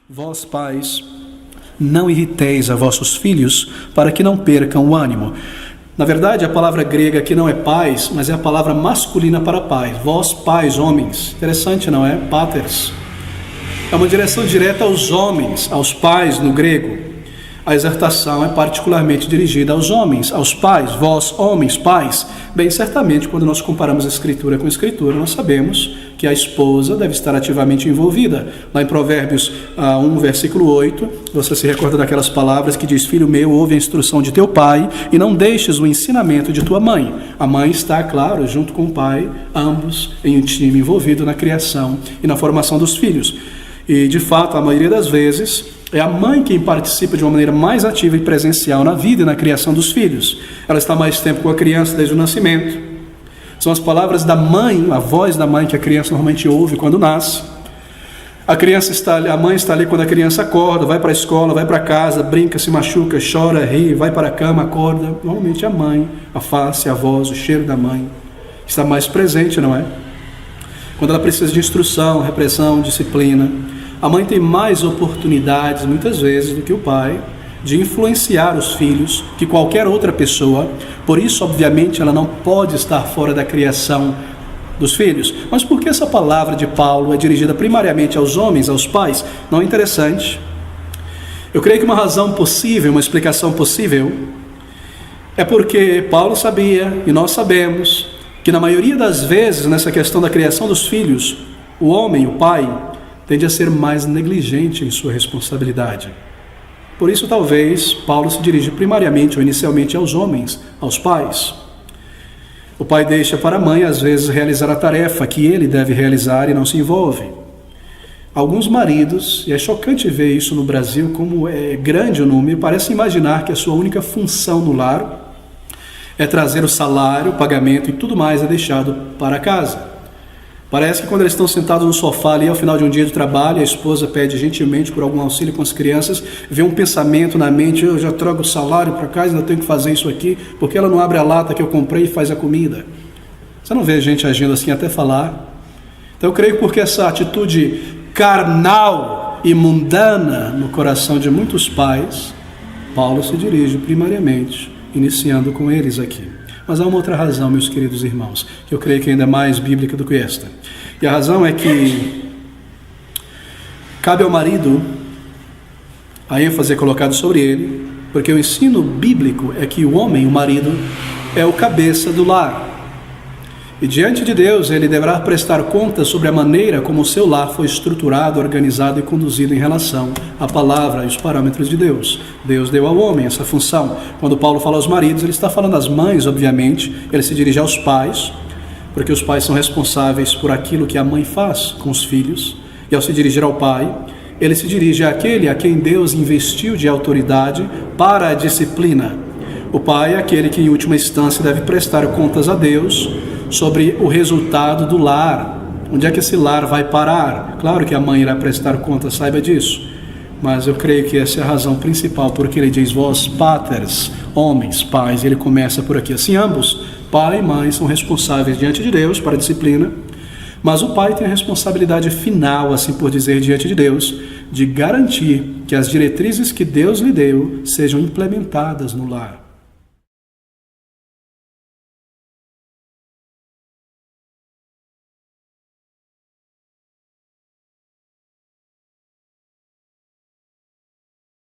Vós, pais, não irriteis a vossos filhos, para que não percam o ânimo. Na verdade, a palavra grega aqui não é pais, mas é a palavra masculina para pais. Vós, pais, homens. Interessante, não é? Paters. É uma direção direta aos homens, aos pais no grego. A exortação é particularmente dirigida aos homens, aos pais. Vós, homens, pais. Bem, certamente, quando nós comparamos a Escritura com a Escritura, nós sabemos que a esposa deve estar ativamente envolvida. Lá em Provérbios 1, versículo 8, você se recorda daquelas palavras que diz: Filho meu, ouve a instrução de teu pai e não deixes o ensinamento de tua mãe. A mãe está, claro, junto com o pai, ambos em um time envolvido na criação e na formação dos filhos. E, de fato, a maioria das vezes, é a mãe quem participa de uma maneira mais ativa e presencial na vida e na criação dos filhos. Ela está mais tempo com a criança desde o nascimento. São as palavras da mãe, a voz da mãe que a criança normalmente ouve quando nasce. A mãe está ali quando a criança acorda, vai para a escola, vai para casa, brinca, se machuca, chora, ri, vai para a cama, acorda. Normalmente a mãe, a face, a voz, o cheiro da mãe está mais presente, não é? Quando ela precisa de instrução, repressão, disciplina, a mãe tem mais oportunidades, muitas vezes, do que o pai, de influenciar os filhos que qualquer outra pessoa. Por isso, obviamente, ela não pode estar fora da criação dos filhos. Mas por que essa palavra de Paulo é dirigida primariamente aos homens, aos pais? Não é interessante? Eu creio que uma razão possível, uma explicação possível, é porque Paulo sabia, e nós sabemos, que na maioria das vezes, nessa questão da criação dos filhos, o homem, o pai, tende a ser mais negligente em sua responsabilidade. Por isso, talvez, Paulo se dirige primariamente ou inicialmente aos homens, aos pais. O pai deixa para a mãe, às vezes, realizar a tarefa que ele deve realizar e não se envolve. Alguns maridos, e é chocante ver isso no Brasil, como é grande o número, parecem imaginar que a sua única função no lar é trazer o salário, o pagamento e tudo mais é deixado para casa. Parece que quando eles estão sentados no sofá ali ao final de um dia de trabalho, a esposa pede gentilmente por algum auxílio com as crianças, vê um pensamento na mente: eu já trago o salário para casa, ainda tenho que fazer isso aqui, porque ela não abre a lata que eu comprei e faz a comida. Você não vê gente agindo assim até falar? Então eu creio que porque essa atitude carnal e mundana no coração de muitos pais, Paulo se dirige primariamente, iniciando com eles aqui. Mas há uma outra razão, meus queridos irmãos, que eu creio que ainda é mais bíblica do que esta. E a razão é que cabe ao marido a ênfase colocada sobre ele, porque o ensino bíblico é que o homem, o marido, é o cabeça do lar. E diante de Deus, ele deverá prestar contas sobre a maneira como o seu lar foi estruturado, organizado e conduzido em relação à palavra e os parâmetros de Deus. Deus deu ao homem essa função. Quando Paulo fala aos maridos, ele está falando às mães, obviamente, ele se dirige aos pais, porque os pais são responsáveis por aquilo que a mãe faz com os filhos, e ao se dirigir ao pai, ele se dirige àquele a quem Deus investiu de autoridade para a disciplina. O pai é aquele que, em última instância, deve prestar contas a Deus sobre o resultado do lar. Onde é que esse lar vai parar? Claro que a mãe irá prestar contas, saiba disso. Mas eu creio que essa é a razão principal porque ele diz: vós, paters, homens, pais. Ele começa por aqui. Assim, ambos, pai e mãe, são responsáveis diante de Deus para a disciplina. Mas o pai tem a responsabilidade final, assim por dizer, diante de Deus, de garantir que as diretrizes que Deus lhe deu sejam implementadas no lar.